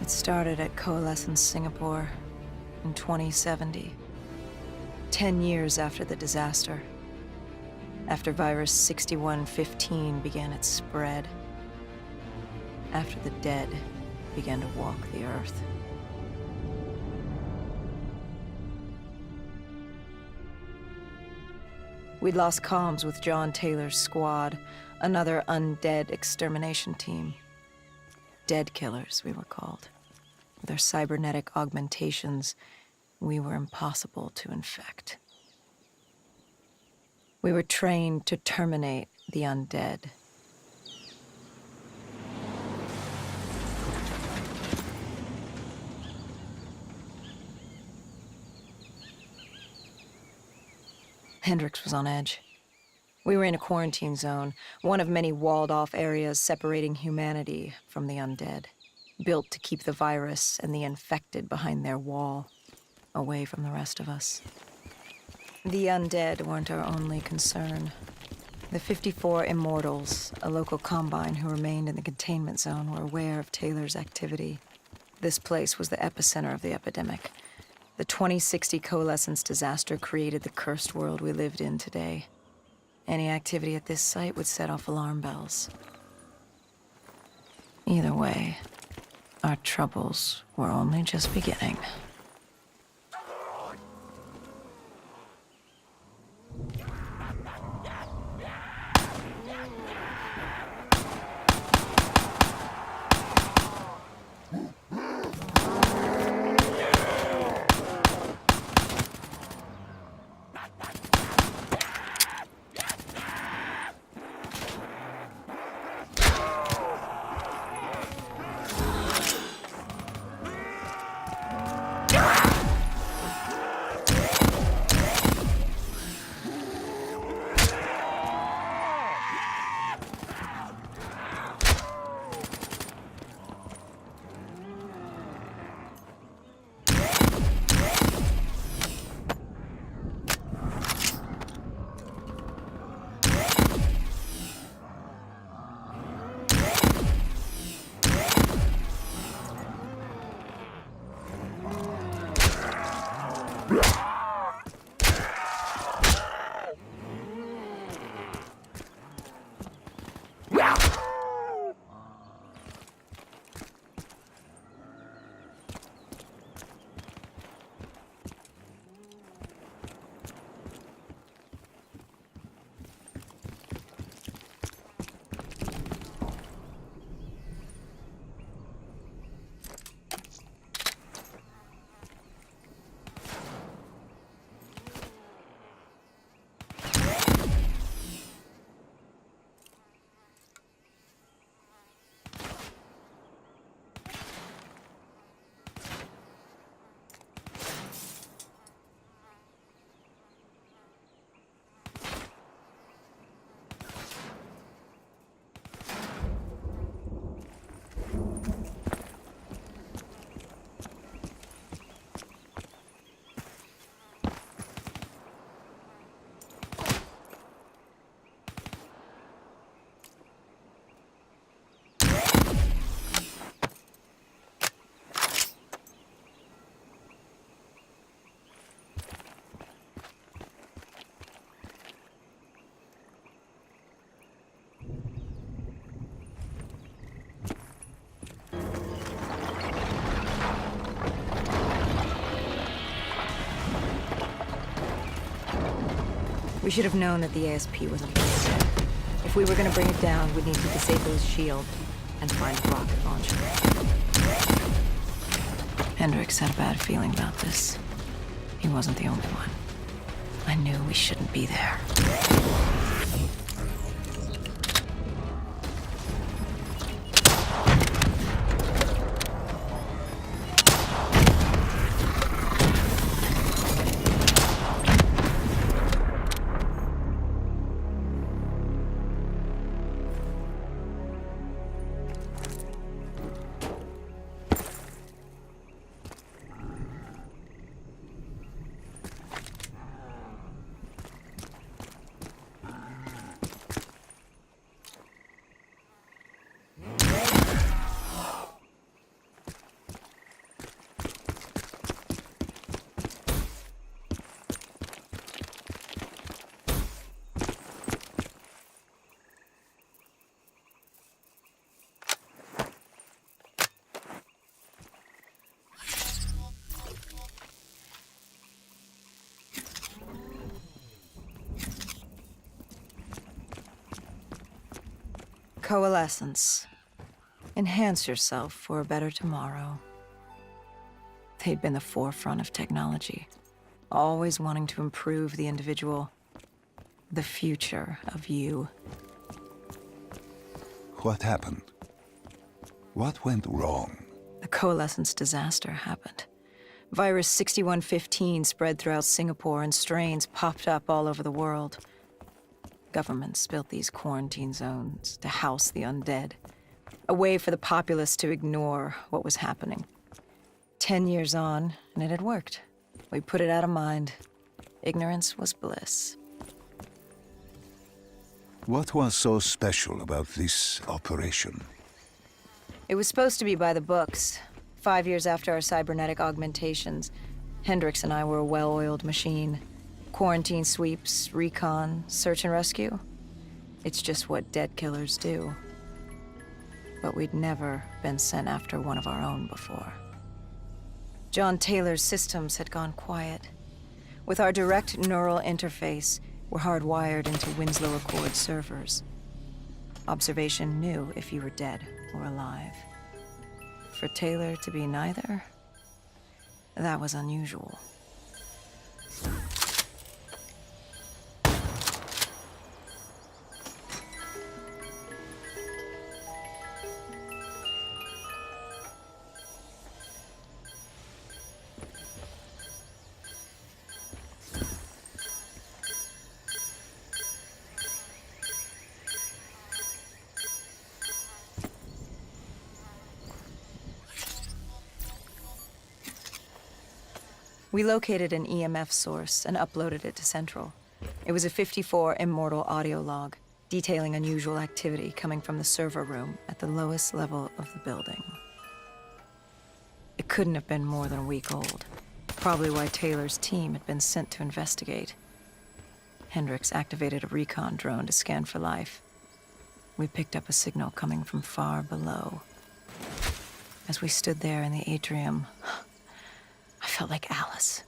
It started at Coalescence Singapore in 2070, 10 years after the disaster, after virus 6115 began its spread, after the dead began to walk the earth. We'd lost comms with John Taylor's squad, another undead extermination team. Dead killers, we were called. With our cybernetic augmentations, we were impossible to infect. We were trained to terminate the undead. Hendricks was on edge. We were in a quarantine zone, one of many walled-off areas separating humanity from the undead, built to keep the virus and the infected behind their wall, away from the rest of us. The undead weren't our only concern. The 54 Immortals, a local combine who remained in the containment zone, were aware of Taylor's activity. This place was the epicenter of the epidemic. The 2060 Coalescence disaster created the cursed world we lived in today. Any activity at this site would set off alarm bells. Either way, our troubles were only just beginning. We should have known that the ASP wasn't going to stay. If we were going to bring it down, we'd need to disable his shield and find a rocket launcher. Hendricks had a bad feeling about this. He wasn't the only one. I knew we shouldn't be there. Coalescence. Enhance yourself for a better tomorrow. They'd been the forefront of technology, always wanting to improve the individual, the future of you. What happened? What went wrong? The Coalescence disaster happened. Virus 6115 spread throughout Singapore and strains popped up all over the world. Governments built these quarantine zones to house the undead, a way for the populace to ignore what was happening. 10 years on, and it had worked. We put it out of mind. Ignorance was bliss. What was so special about this operation? It was supposed to be by the books. 5 years after our cybernetic augmentations, Hendricks and I were a well-oiled machine. Quarantine sweeps, recon, search and rescue. It's just what dead killers do. But we'd never been sent after one of our own before. John Taylor's systems had gone quiet. With our direct neural interface, we're hardwired into Winslow Accord servers. Observation knew if you were dead or alive. For Taylor to be neither, that was unusual. We located an EMF source and uploaded it to Central. It was a 54 immortal audio log, detailing unusual activity coming from the server room at the lowest level of the building. It couldn't have been more than a week old, probably why Taylor's team had been sent to investigate. Hendricks activated a recon drone to scan for life. We picked up a signal coming from far below. As we stood there in the atrium, I felt like Alice.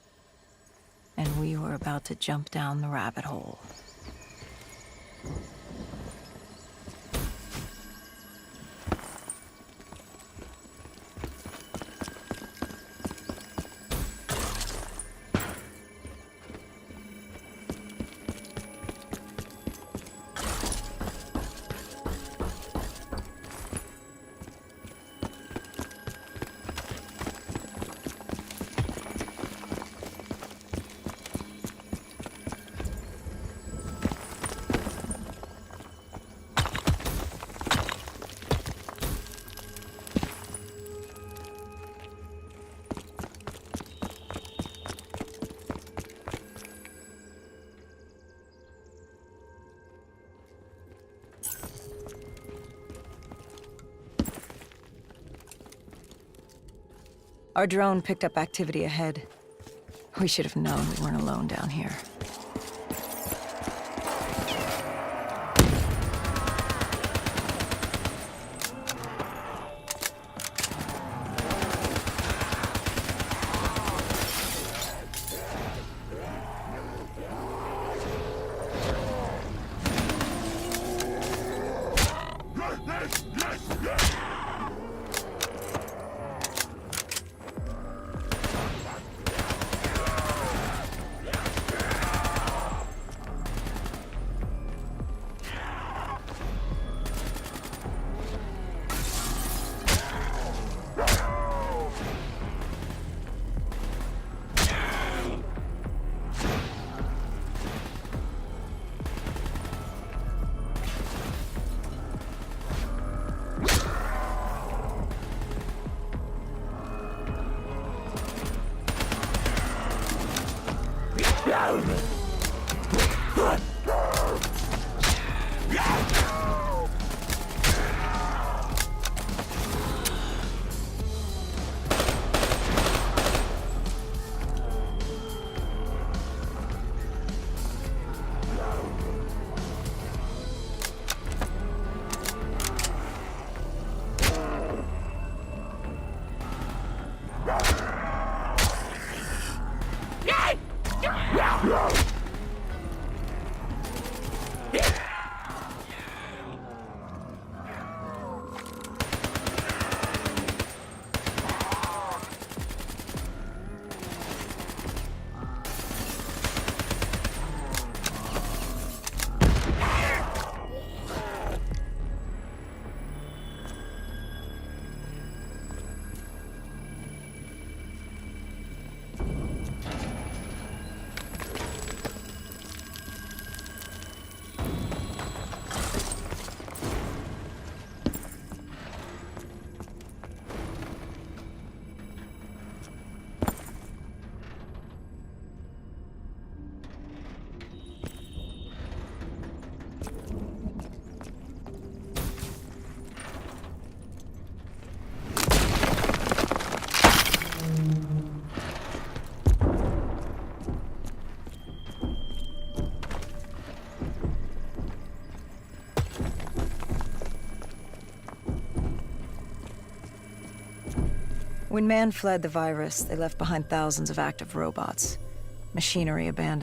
And we were about to jump down the rabbit hole. Our drone picked up activity ahead. We should have known we weren't alone down here. Yeah! When man fled the virus, they left behind thousands of active robots. Machinery abandoned.